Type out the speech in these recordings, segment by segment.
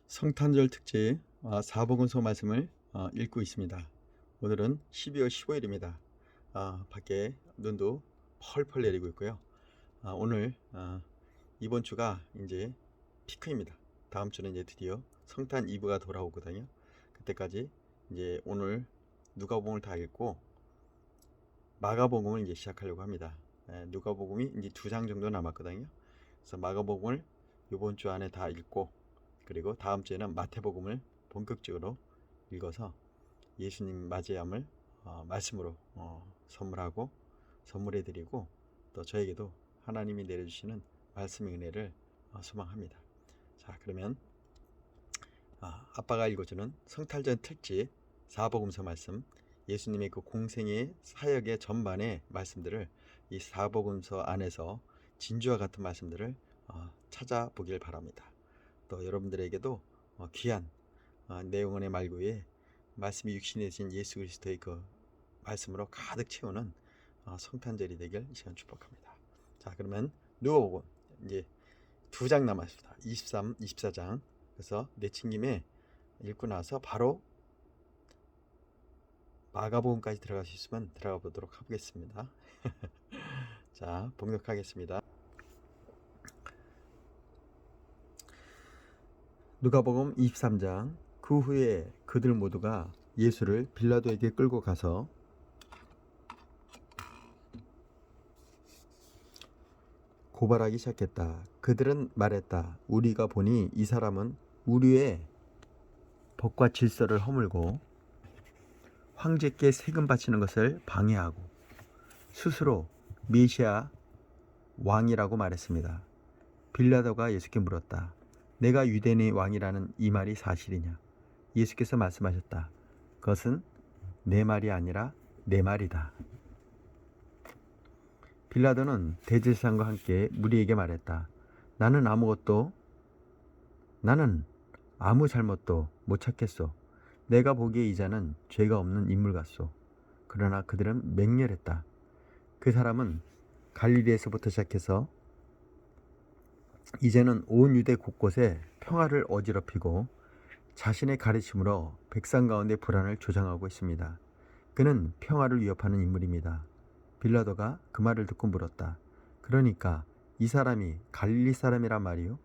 성탄절 특집 사복음서 말씀을 읽고 있습니다. 오늘은 12월 15일입니다. 밖에 눈도 펄펄 내리고 있고요. 오늘 이번 주가 이제 피크입니다. 다음 주는 이제 드디어 성탄 이브가 돌아오거든요. 그때까지 이제 오늘 누가복음을 다 읽고 마가복음을 이제 시작하려고 합니다. 누가복음이 이제 2장 정도 남았거든요. 그래서 마가복음을 이번 주 안에 다 읽고, 그리고 다음 주에는 마태복음을 본격적으로 읽어서 예수님 맞이함을 말씀으로 선물해드리고, 또 저에게도 하나님이 내려주시는 말씀의 은혜를 소망합니다. 자, 그러면 아빠가 읽어주는 성탄절 특집 사복음서 말씀, 예수님의 그 공생의 사역의 전반의 말씀들을 이 사복음서 안에서 진주와 같은 말씀들을 찾아보길 바랍니다. 또 여러분들에게도 귀한 내용의 말고에 말씀이 육신이 되신 예수 그리스도의 그 말씀으로 가득 채우는 성탄절이 되길 이 시간 축복합니다. 자, 그러면 누가복음 이제 2장 남았습니다. 23, 24장. 그래서 내친김에 읽고 나서 바로 마가복음까지 들어갈 수 있으면 들어가 보도록 하겠습니다. 자, 봉독하겠습니다. 누가복음 23장. 그 후에 그들 모두가 예수를 빌라도에게 끌고 가서 고발하기 시작했다. 그들은 말했다. 우리가 보니 이 사람은 우리의 법과 질서를 허물고 황제께 세금 바치는 것을 방해하고 스스로 메시아 왕이라고 말했습니다. 빌라도가 예수께 물었다. 내가 유대인의 왕이라는 이 말이 사실이냐? 예수께서 말씀하셨다. 그것은 내 말이 아니라 내 말이다. 빌라도는 대제사장과 함께 무리에게 말했다. 나는 아무 잘못도 못 찾겠소. 내가 보기에 이 자는 죄가 없는 인물 같소. 그러나 그들은 맹렬했다. 그 사람은 갈릴리에서부터 시작해서 이제는 온 유대 곳곳에 평화를 어지럽히고 자신의 가르침으로 백성 가운데 불안을 조장하고 있습니다. 그는 평화를 위협하는 인물입니다. 빌라도가 그 말을 듣고 물었다. 그러니까 이 사람이 갈릴리 사람이란 말이요?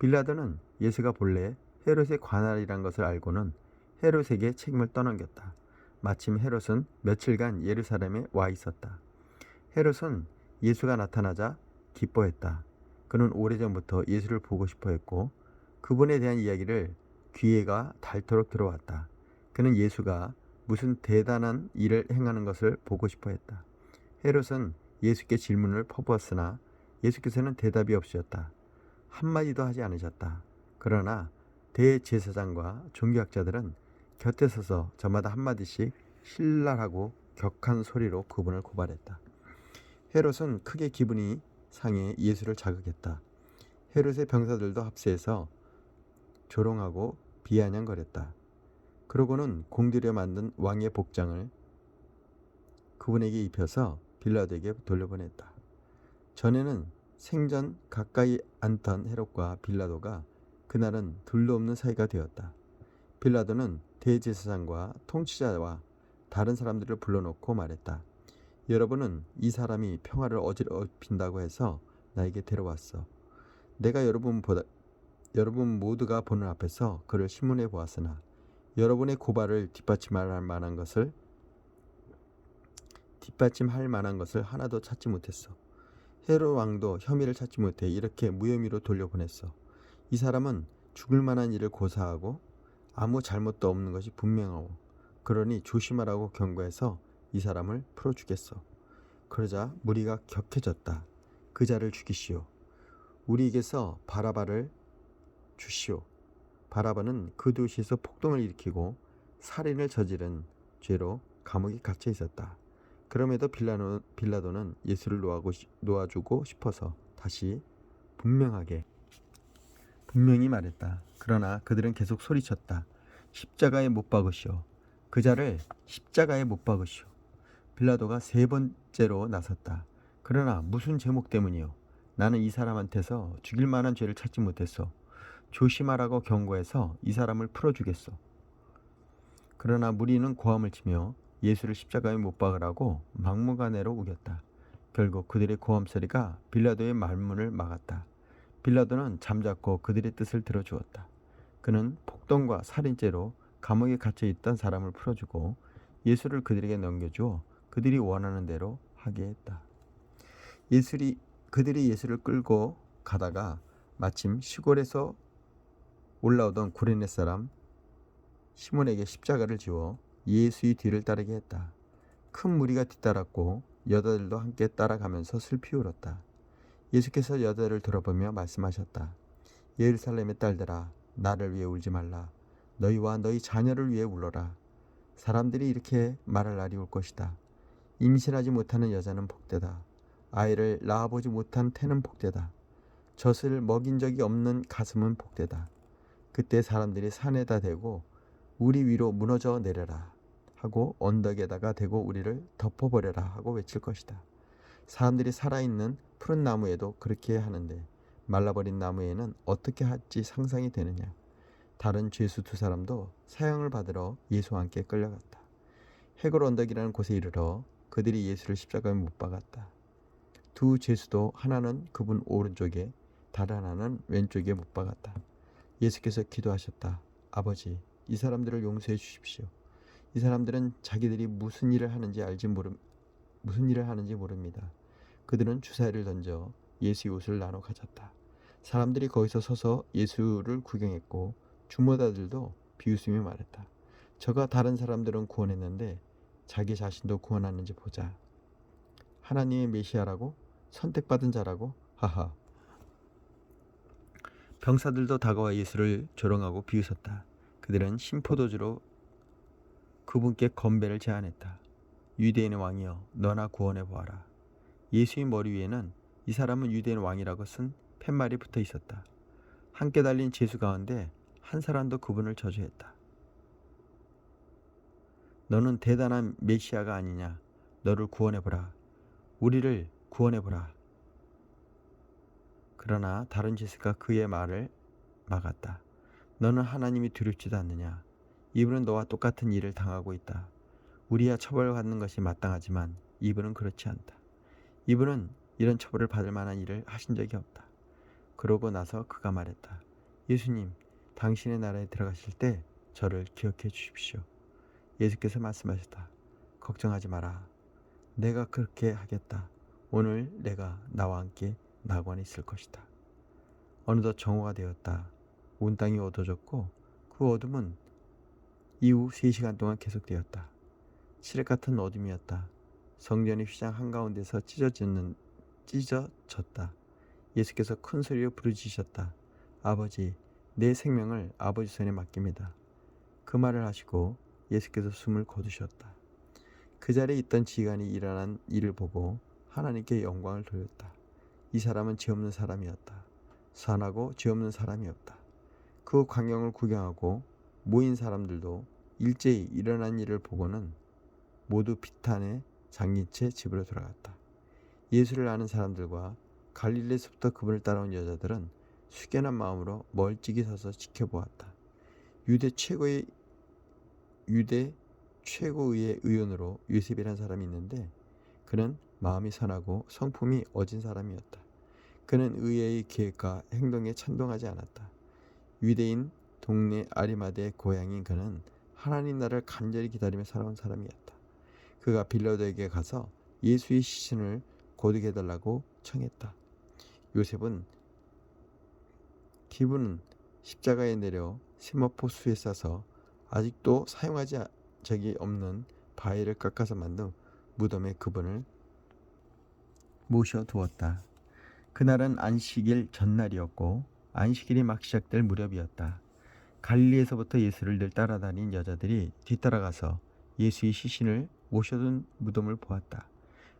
빌라도는 예수가 본래 헤롯의 관할이란 것을 알고는 헤롯에게 책임을 떠넘겼다. 마침 헤롯은 며칠간 예루살렘에 와 있었다. 헤롯은 예수가 나타나자 기뻐했다. 그는 오래전부터 예수를 보고 싶어 했고 그분에 대한 이야기를 귀에가 닳도록 들어왔다. 그는 예수가 무슨 대단한 일을 행하는 것을 보고 싶어 했다. 헤롯은 예수께 질문을 퍼부었으나 예수께서는 대답이 없으셨다. 한마디도 하지 않으셨다. 그러나 대제사장과 종교학자들은 곁에 서서 저마다 한마디씩 신랄하고 격한 소리로 그분을 고발했다. 헤롯은 크게 기분이 상해 예수를 자극했다. 헤롯의 병사들도 합세해서 조롱하고 비아냥거렸다. 그러고는 공들여 만든 왕의 복장을 그분에게 입혀서 빌라도에게 돌려보냈다. 전에는 생전 가까이 않던 헤롯과 빌라도가 그날은 둘도 없는 사이가 되었다. 빌라도는 대제사장과 통치자와 다른 사람들을 불러놓고 말했다. 여러분은 이 사람이 평화를 어지럽힌다고 해서 나에게 데려왔어. 내가 여러분 모두가 보는 앞에서 그를 신문해 보았으나 여러분의 고발을 뒷받침할 만한 것을 하나도 찾지 못했어. 헤롯 왕도 혐의를 찾지 못해 이렇게 무혐의로 돌려보냈어. 이 사람은 죽을 만한 일을 고사하고 아무 잘못도 없는 것이 분명하고 그러니 조심하라고 경고해서 이 사람을 풀어주겠어. 그러자 무리가 격해졌다. 그 자를 죽이시오. 우리에게서 바라바를 주시오. 바라바는 그 도시에서 폭동을 일으키고 살인을 저지른 죄로 감옥에 갇혀 있었다. 그럼에도 빌라도는 예수를 놓아주고 싶어서 다시 분명히 말했다. 그러나 그들은 계속 소리쳤다. 십자가에 못 박으시오. 그 자를 십자가에 못 박으시오. 빌라도가 3번째로 나섰다. 그러나 무슨 제목 때문이요? 나는 이 사람한테서 죽일 만한 죄를 찾지 못했어. 조심하라고 경고해서 이 사람을 풀어주겠소. 그러나 무리는 고함을 치며 예수를 십자가에 못 박으라고 막무가내로 우겼다. 결국 그들의 고함 소리가 빌라도의 말문을 막았다. 빌라도는 잠자코 그들의 뜻을 들어주었다. 그는 폭동과 살인죄로 감옥에 갇혀 있던 사람을 풀어주고 예수를 그들에게 넘겨주어 그들이 원하는 대로 하게 했다. 그들이 예수를 끌고 가다가 마침 시골에서 올라오던 구레네 사람 시몬에게 십자가를 지워 예수의 뒤를 따르게 했다. 큰 무리가 뒤따랐고 여자들도 함께 따라가면서 슬피 울었다. 예수께서 여자를 돌아보며 말씀하셨다. 예루살렘의 딸들아, 나를 위해 울지 말라. 너희와 너희 자녀를 위해 울어라. 사람들이 이렇게 말할 날이 올 것이다. 임신하지 못하는 여자는 복되다. 아이를 낳아보지 못한 태는 복되다. 젖을 먹인 적이 없는 가슴은 복되다. 그때 사람들이 산에다 대고 우리 위로 무너져 내려라 하고 언덕에다가 대고 우리를 덮어버려라 하고 외칠 것이다. 사람들이 살아있는 푸른 나무에도 그렇게 하는데 말라버린 나무에는 어떻게 할지 상상이 되느냐. 다른 죄수 두 사람도 사형을 받으러 예수와 함께 끌려갔다. 해골 언덕이라는 곳에 이르러 그들이 예수를 십자가에 못 박았다. 두 죄수도 하나는 그분 오른쪽에 다른 하나는 왼쪽에 못 박았다. 예수께서 기도하셨다. 아버지, 이 사람들을 용서해 주십시오. 이 사람들은 자기들이 무슨 일을 하는지 모릅니다. 그들은 주사위를 던져 예수의 옷을 나눠 가졌다. 사람들이 거기서 서서 예수를 구경했고 주모자들도 비웃으며 말했다. 저가 다른 사람들은 구원했는데 자기 자신도 구원하는지 보자. 하나님의 메시아라고? 선택받은 자라고? 하하. 병사들도 다가와 예수를 조롱하고 비웃었다. 그들은 신포도주로 그분께 건배를 제안했다. 유대인의 왕이여, 너나 구원해 보아라. 예수의 머리 위에는 이 사람은 유대인 왕이라고 쓴 팻말이 붙어 있었다. 함께 달린 죄수 가운데 한 사람도 그분을 저주했다. 너는 대단한 메시아가 아니냐. 너를 구원해보라. 우리를 구원해보라. 그러나 다른 죄수가 그의 말을 막았다. 너는 하나님이 두렵지도 않느냐. 이분은 너와 똑같은 일을 당하고 있다. 우리야 처벌받는 것이 마땅하지만 이분은 그렇지 않다. 이분은 이런 처벌을 받을 만한 일을 하신 적이 없다. 그러고 나서 그가 말했다. 예수님, 당신의 나라에 들어가실 때 저를 기억해 주십시오. 예수께서 말씀하셨다. 걱정하지 마라. 내가 그렇게 하겠다. 오늘 내가 나와 함께 낙원에 있을 것이다. 어느덧 정오가 되었다. 온 땅이 어두워졌고 그 어둠은 이후 3시간 동안 계속되었다. 칠흑 같은 어둠이었다. 성전의 휘장 한가운데서 찢어졌다. 예수께서 큰 소리로 부르짖으셨다. 아버지, 내 생명을 아버지 손에 맡깁니다. 그 말을 하시고 예수께서 숨을 거두셨다. 그 자리에 있던 지간이 일어난 일을 보고 하나님께 영광을 돌렸다. 이 사람은 죄 없는 사람이었다. 선하고 죄 없는 사람이었다. 그 광경을 구경하고 모인 사람들도 일제히 일어난 일을 보고는 모두 비탄에 잠긴 채 집으로 돌아갔다. 예수를 아는 사람들과 갈릴리에서부터 그분을 따라온 여자들은 숙연한 마음으로 멀찍이 서서 지켜보았다. 유대 최고의 의원으로 요셉이라는 사람이 있는데 그는 마음이 선하고 성품이 어진 사람이었다. 그는 의회의 계획과 행동에 찬동하지 않았다. 유대인 동네 아리마대의 고향인 그는 하나님 나라를 간절히 기다리며 살아온 사람이었다. 그가 빌라도에게 가서 예수의 시신을 고르게 해달라고 청했다. 요셉은 기분은 십자가에 내려 세마포 수에 싸서 아직도 사용하지 적이 없는 바위를 깎아서 만든 무덤에 그분을 모셔두었다. 그날은 안식일 전날이었고 안식일이 막 시작될 무렵이었다. 갈릴리에서부터 예수를 늘 따라다닌 여자들이 뒤따라가서 예수의 시신을 모셔둔 무덤을 보았다.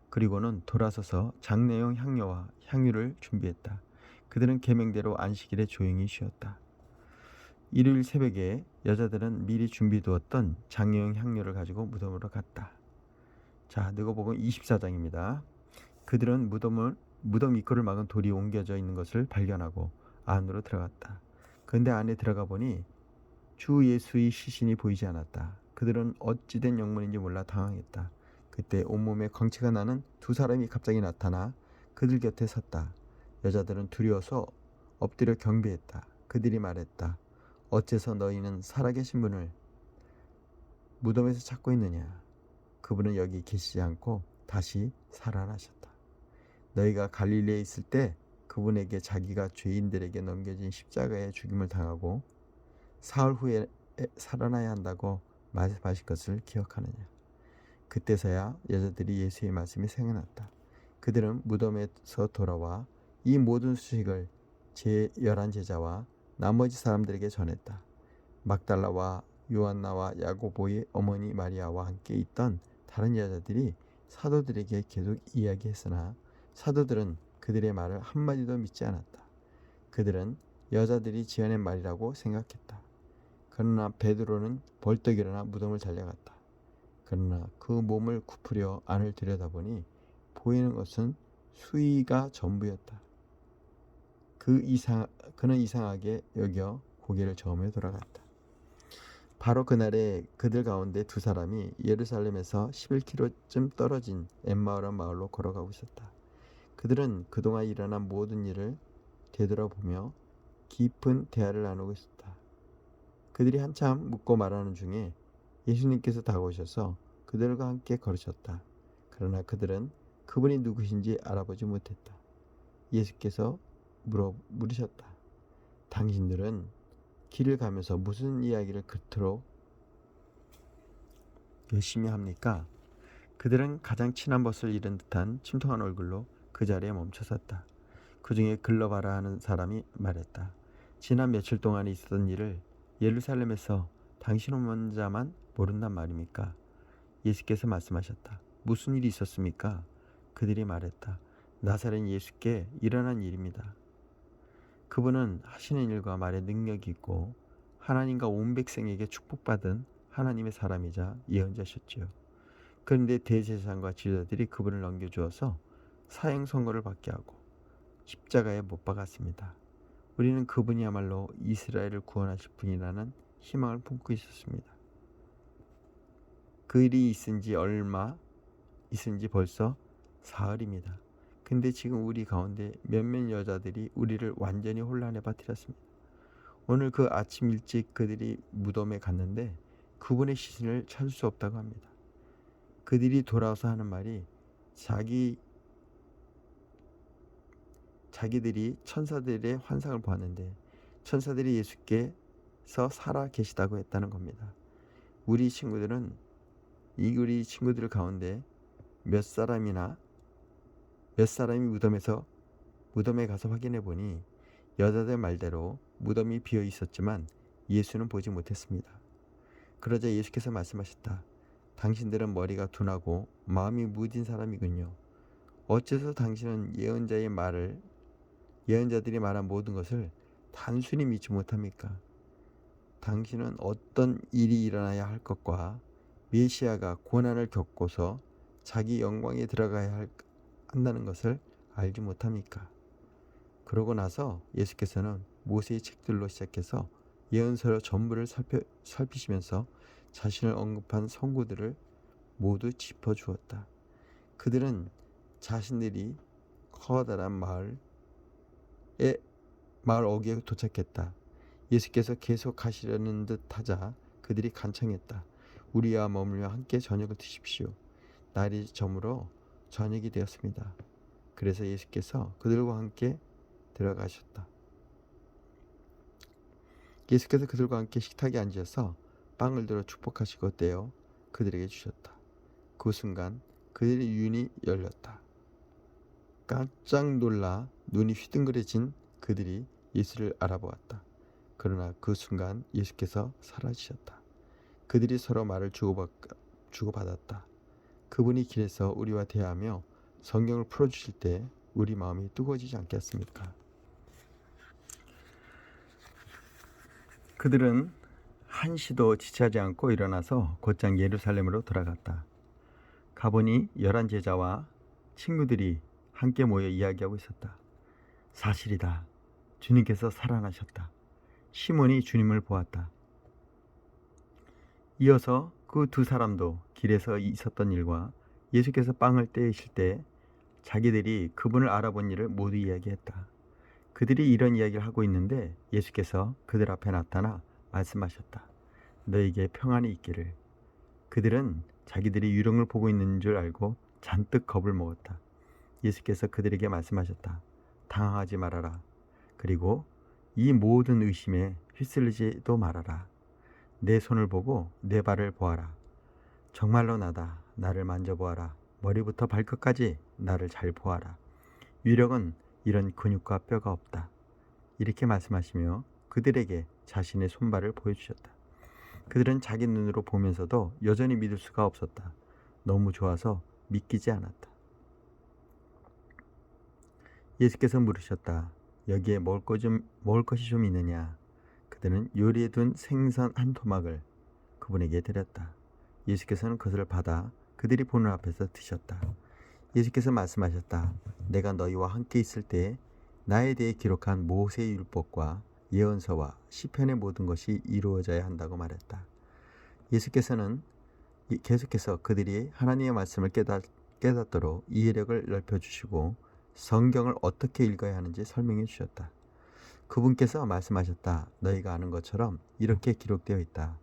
그리고는 돌아서서 장례용 향료와 향유를 준비했다. 그들은 계명대로 안식일에 조용히 쉬었다. 일요일 새벽에 여자들은 미리 준비두었던 장례용 향료를 가지고 무덤으로 갔다. 자, 누가복음 24장입니다. 그들은 무덤 입구를 막은 돌이 옮겨져 있는 것을 발견하고 안으로 들어갔다. 그런데 안에 들어가 보니 주 예수의 시신이 보이지 않았다. 그들은 어찌된 영문인지 몰라 당황했다. 그때 온몸에 광채가 나는 두 사람이 갑자기 나타나 그들 곁에 섰다. 여자들은 두려워서 엎드려 경배했다. 그들이 말했다. 어째서 너희는 살아계신 분을 무덤에서 찾고 있느냐? 그분은 여기 계시지 않고 다시 살아나셨다. 너희가 갈릴리에 있을 때 그분에게 자기가 죄인들에게 넘겨진 십자가의 죽임을 당하고 사흘 후에 살아나야 한다고 말씀하신 것을 기억하느냐? 그때서야 여자들이 예수의 말씀이 생각났다. 그들은 무덤에서 돌아와 이 모든 소식을 제11 제자와 나머지 사람들에게 전했다. 막달라와 요한나와 야고보의 어머니 마리아와 함께 있던 다른 여자들이 사도들에게 계속 이야기했으나 사도들은 그들의 말을 한마디도 믿지 않았다. 그들은 여자들이 지어낸 말이라고 생각했다. 그러나 베드로는 벌떡 일어나 무덤을 달려갔다. 그러나 그 몸을 굽으려 안을 들여다보니 보이는 것은 수의가 전부였다. 그는 이상하게 여겨 고개를 저으며 돌아갔다. 바로 그날에 그들 가운데 두 사람이 예루살렘에서 11km쯤 떨어진 엠마오라는 마을로 걸어가고 있었다. 그들은 그동안 일어난 모든 일을 되돌아보며 깊은 대화를 나누고 있었다. 그들이 한참 묻고 말하는 중에 예수님께서 다가오셔서 그들과 함께 걸으셨다. 그러나 그들은 그분이 누구신지 알아보지 못했다. 예수께서 물으셨다. 당신들은 길을 가면서 무슨 이야기를 그토록 열심히 합니까? 그들은 가장 친한 벗을 잃은 듯한 침통한 얼굴로 그 자리에 멈춰섰다. 그 중에 글러바라 하는 사람이 말했다. 지난 며칠 동안에 있었던 일을 예루살렘에서 당신 혼자만 모른단 말입니까? 예수께서 말씀하셨다. 무슨 일이 있었습니까? 그들이 말했다. 나사렛 예수께 일어난 일입니다. 그분은 하시는 일과 말에 능력이 있고 하나님과 온 백성에게 축복받은 하나님의 사람이자 예언자셨지요. 그런데 대제사장과 지도자들이 그분을 넘겨주어서 사형 선고를 받게 하고 십자가에 못 박았습니다. 우리는 그분이야말로 이스라엘을 구원하실 분이라는 희망을 품고 있었습니다. 그 일이 있은 지 벌써 사흘입니다. 근데 지금 우리 가운데 몇몇 여자들이 우리를 완전히 혼란에 빠뜨렸습니다. 오늘 그 아침 일찍 그들이 무덤에 갔는데 그분의 시신을 찾을 수 없다고 합니다. 그들이 돌아와서 하는 말이 자기들이 천사들의 환상을 보았는데 천사들이 예수께서 살아 계시다고 했다는 겁니다. 우리 친구들 가운데 몇 사람이 무덤에 가서 확인해 보니 여자들 말대로 무덤이 비어 있었지만 예수는 보지 못했습니다. 그러자 예수께서 말씀하셨다. 당신들은 머리가 둔하고 마음이 무딘 사람이군요. 어째서 당신은 예언자들이 말한 모든 것을 단순히 믿지 못합니까? 당신은 어떤 일이 일어나야 할 것과 메시아가 고난을 겪고서 자기 영광에 들어가야 한다는 것을 알지 못합니까? 그러고 나서 예수께서는 모세의 책들로 시작해서 예언서 전부를 살피시면서 자신을 언급한 선구들을 모두 짚어주었다. 그들은 자신들이 커다란 마을 어귀에 도착했다. 예수께서 계속 가시려는 듯 하자 그들이 간청했다. 우리와 머물며 함께 저녁을 드십시오. 날이 저물어 저녁이 되었습니다. 그래서 예수께서 그들과 함께 들어가셨다. 예수께서 그들과 함께 식탁에 앉아서 빵을 들어 축복하시고 떼어 그들에게 주셨다. 그 순간 그들의 눈이 열렸다. 깜짝 놀라 눈이 휘둥그레진 그들이 예수를 알아보았다. 그러나 그 순간 예수께서 사라지셨다. 그들이 서로 말을 주고받았다. 그분이 길에서 우리와 대하며 성경을 풀어주실 때 우리 마음이 뜨거워지지 않겠습니까? 그들은 한시도 지체하지 않고 일어나서 곧장 예루살렘으로 돌아갔다. 가보니 11 제자와 친구들이 함께 모여 이야기하고 있었다. 사실이다. 주님께서 살아나셨다. 시몬이 주님을 보았다. 이어서 그 두 사람도 길에서 있었던 일과 예수께서 빵을 떼실 때 자기들이 그분을 알아본 일을 모두 이야기했다. 그들이 이런 이야기를 하고 있는데 예수께서 그들 앞에 나타나 말씀하셨다. 너에게 평안이 있기를. 그들은 자기들이 유령을 보고 있는 줄 알고 잔뜩 겁을 먹었다. 예수께서 그들에게 말씀하셨다. 당황하지 말아라. 그리고 이 모든 의심에 휩쓸리지도 말아라. 내 손을 보고 내 발을 보아라. 정말로 나다. 나를 만져보아라. 머리부터 발끝까지 나를 잘 보아라. 유령은 이런 근육과 뼈가 없다. 이렇게 말씀하시며 그들에게 자신의 손발을 보여주셨다. 그들은 자기 눈으로 보면서도 여전히 믿을 수가 없었다. 너무 좋아서 믿기지 않았다. 예수께서 물으셨다. 여기에 먹을 것이 좀 있느냐? 그들은 요리해 둔 생선 한 토막을 그분에게 드렸다. 예수께서는 그것을 받아 그들이 보는 앞에서 드셨다. 예수께서 말씀하셨다. 내가 너희와 함께 있을 때 나에 대해 기록한 모세의 율법과 예언서와 시편의 모든 것이 이루어져야 한다고 말했다. 예수께서는 계속해서 그들이 하나님의 말씀을 깨닫도록 이해력을 넓혀주시고 성경을 어떻게 읽어야 하는지 설명해 주셨다. 그분께서 말씀하셨다. 너희가 아는 것처럼 이렇게 기록되어 있다.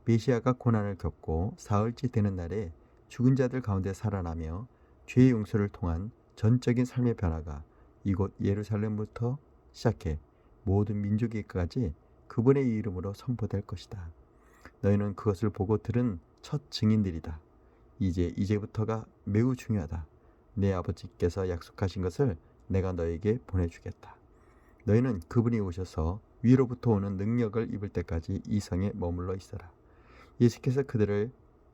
메시아가 고난을 겪고 사흘째 되는 날에 죽은 자들 가운데 살아나며 죄의 용서를 통한 전적인 삶의 변화가 이곳 예루살렘부터 시작해 모든 민족에게까지 그분의 이름으로 선포될 것이다. 너희는 그것을 보고 들은 첫 증인들이다. 이제부터가 매우 중요하다. 내 아버지께서 약속하신 것을 내가 너에게 보내주겠다. 너희는 그분이 오셔서 위로부터 오는 능력을 입을 때까지 이 성에 머물러 있어라. 예수께서 그들을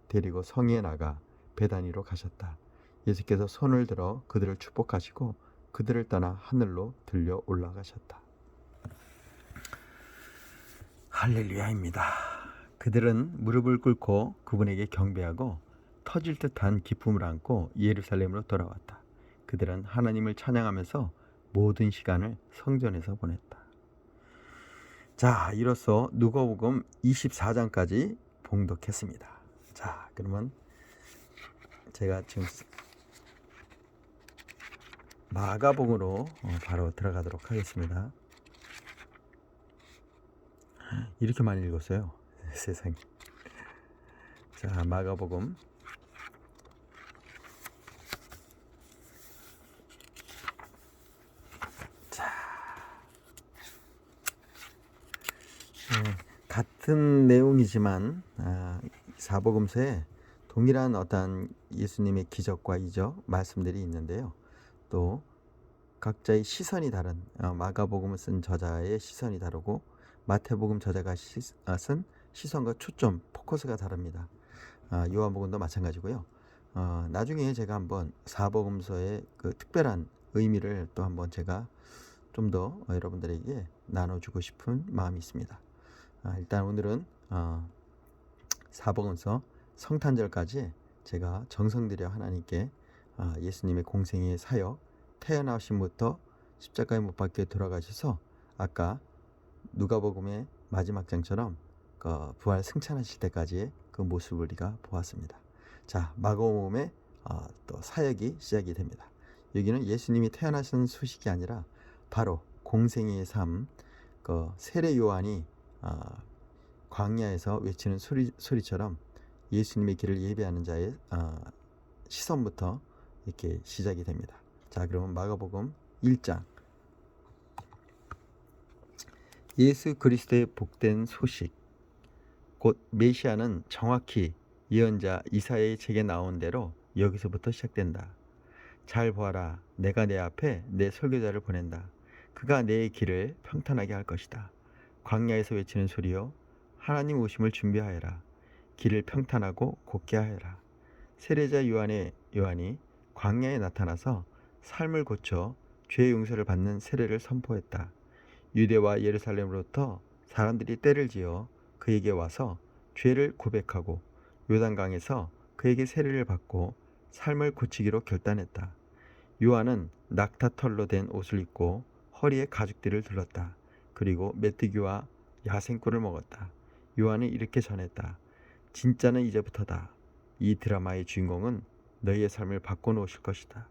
데리고 성에 나가 베다니로 가셨다. 예수께서 손을 들어 그들을 축복하시고 그들을 떠나 하늘로 들려 올라가셨다. 할렐루야입니다. 그들은 무릎을 꿇고 그분에게 경배하고 터질 듯한 기쁨을 안고 예루살렘으로 돌아왔다. 그들은 하나님을 찬양하면서 모든 시간을 성전에서 보냈다. 자, 이로써 누가복음 24장까지 봉독했습니다. 자, 그러면 제가 지금 마가복음으로 바로 들어가도록 하겠습니다. 이렇게 많이 읽었어요. 세상에. 자, 마가복음 같은 내용이지만 사복음서에 동일한 어떤 예수님의 기적과 이적 말씀들이 있는데요. 또 각자의 시선이 다른 마가복음을 쓴 저자의 시선이 다르고 마태복음 저자가 쓴 시선과 초점, 포커스가 다릅니다. 요한복음도 마찬가지고요. 나중에 제가 한번 사복음서의 그 특별한 의미를 또 한번 제가 좀 더 여러분들에게 나눠주고 싶은 마음이 있습니다. 일단 오늘은 사복음서 성탄절까지 제가 정성 들여 하나님께 예수님의 공생의 사역, 태어나심부터 십자가에 못 박혀 돌아가셔서 아까 누가복음의 마지막 장처럼 부활 승천하실 때까지의 그 모습을 우리가 보았습니다. 자, 마가복음의 또 사역이 시작이 됩니다. 여기는 예수님이 태어나신 소식이 아니라 바로 공생의 삶, 세례 요한이 광야에서 외치는 소리처럼 예수님의 길을 예배하는 자의 시선부터 이렇게 시작이 됩니다. 자, 그러면 마가복음 1장 예수 그리스도의 복된 소식, 곧 메시아는 정확히 예언자 이사야의 책에 나온 대로 여기서부터 시작된다. 잘 보아라, 내가 내 앞에 내 설교자를 보낸다. 그가 내 길을 평탄하게 할 것이다. 광야에서 외치는 소리여, 하나님 오심을 준비하여라. 길을 평탄하고 곱게 하여라. 세례자 요한이 광야에 나타나서 삶을 고쳐 죄 용서를 받는 세례를 선포했다. 유대와 예루살렘으로부터 사람들이 떼를 지어 그에게 와서 죄를 고백하고 요단강에서 그에게 세례를 받고 삶을 고치기로 결단했다. 요한은 낙타털로 된 옷을 입고 허리에 가죽띠를 둘렀다. 그리고 메뚜기와 야생꿀을 먹었다. 요한이 이렇게 전했다. 진짜는 이제부터다. 이 드라마의 주인공은 너희의 삶을 바꿔놓으실 것이다.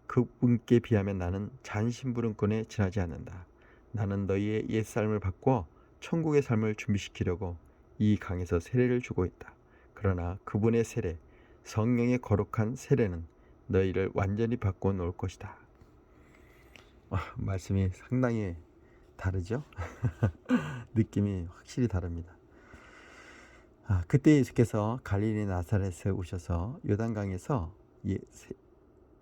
그분께 비하면 나는 잔심부름꾼에 지나지 않는다. 나는 너희의 옛 삶을 바꿔 천국의 삶을 준비시키려고 이 강에서 세례를 주고 있다. 그러나 그분의 세례, 성령의 거룩한 세례는 너희를 완전히 바꿔 놓을 것이다. 말씀이 상당히 다르죠? 느낌이 확실히 다릅니다. 그때 예수께서 갈릴리 나사렛에 오셔서 요단강에서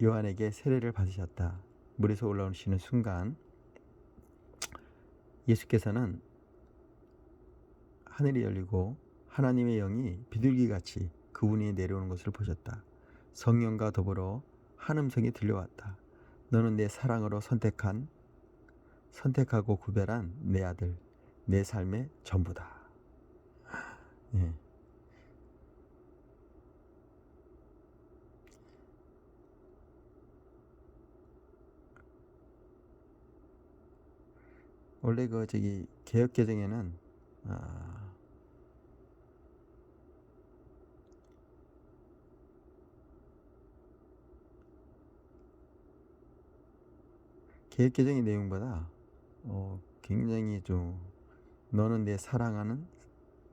요한에게 세례를 받으셨다. 물에서 올라오시는 순간 예수께서는 하늘이 열리고 하나님의 영이 비둘기같이 그분 위에 내려오는 것을 보셨다. 성령과 더불어 한 음성이 들려왔다. 너는 내 사랑으로 선택하고 구별한 내 아들, 내 삶의 전부다. 예. 원래 개역개정에는 개역개정의 내용보다 굉장히 좀 너는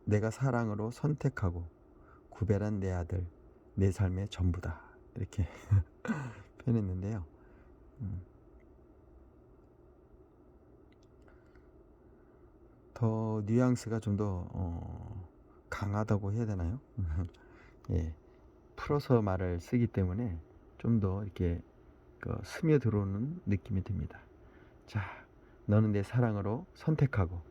내가 사랑으로 선택하고 구별한 내 아들, 내 삶의 전부다. 이렇게 표현했는데요. 더 뉘앙스가 좀 더 강하다고 해야 되나요? 예, 풀어서 말을 쓰기 때문에 좀 더 이렇게 스며 들어오는 느낌이 듭니다. 자, 너는 내 사랑으로 선택하고